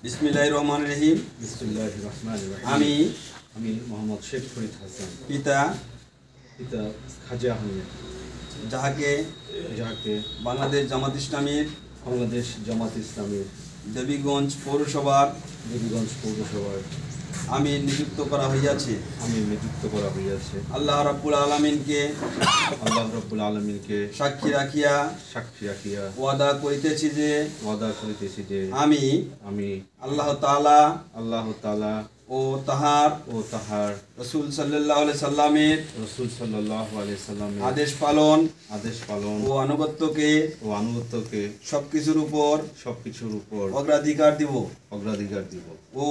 বিসমিল্লাহিররহমানিররহিম। আমি মোহাম্মদ শেখ ফরিদ হাসান, পিতা খাজা আহমেদ, যাহাকে বাংলাদেশ জামাত ইসলামীর দেবীগঞ্জ পৌরসভার আমি নিযুক্ত করা হইয়াছে। আল্লাহ রাব্বুল আলামিনকে সাক্ষী রাখিয়া ওয়াদা করিতেছি যে আমি আল্লাহ তাআলা ও তাহার রাসূল সাল্লাল্লাহু আলাইহি সাল্লামের আদেশ পালন ও আনুগত্যকে সবকিছুর উপর অগ্রাধিকার দিব ও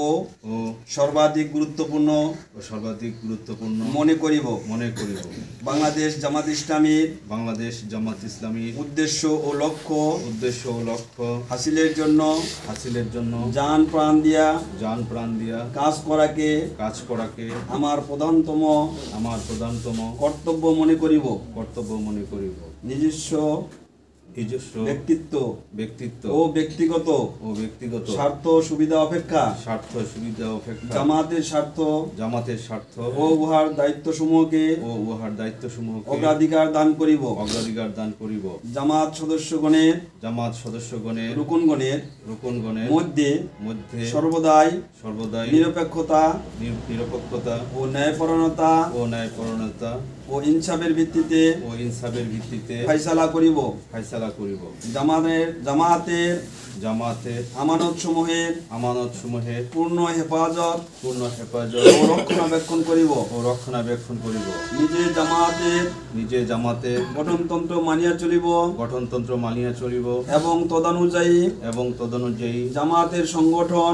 সর্বাধিক গুরুত্বপূর্ণ মনে করিব বাংলাদেশ জামাত ইসলামীর উদ্দেশ্য ও লক্ষ্য হাসিলের জন্য জান প্রাণ দিয়া কাজ করাকে আমার প্রধানতম কর্তব্য মনে করিব। নিজস্ব ব্যক্তিত্ব ও ব্যক্তিগত স্বার্থ সুবিধা অপেক্ষা জামাতের স্বার্থ ও উহার দায়িত্বসমূহকে অগ্রাধিকার দান করিব। জামাত সদস্যগণের রুকনগণের মধ্যে সর্বদাই নিরপেক্ষতা ও ন্যায়পরায়ণতা ও ইনসাফের ভিত্তিতে ফয়সালা করিব। জামাতের আমানত সমূহের পূর্ণ হেফাজত ও রক্ষণাবেক্ষণ করিব। নিজে জামাতের গঠনতন্ত্র মানিয়া চলিব এবং তদানুযায়ী জামাতের সংগঠন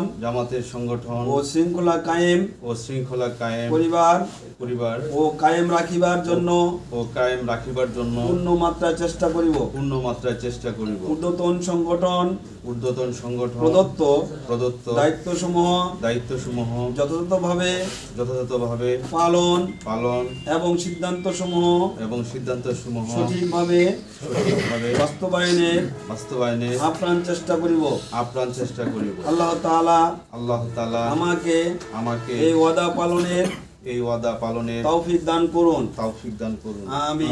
ও শৃঙ্খলা কায়েম পরিবার ও কায়েম রাখিবার জন্য পূর্ণ মাত্রায় চেষ্টা করিব। ঊর্ধ্বতন সংগঠন প্রদত্ত দায়িত্বসমূহ যথাযথভাবে পালন এবং সিদ্ধান্তসমূহ সঠিকভাবে বাস্তবায়নের আপ্রাণ চেষ্টা করিব। আল্লাহ তাআলা আমাকে এই ওয়াদা পালনের তৌফিক দান করুন। আমিন।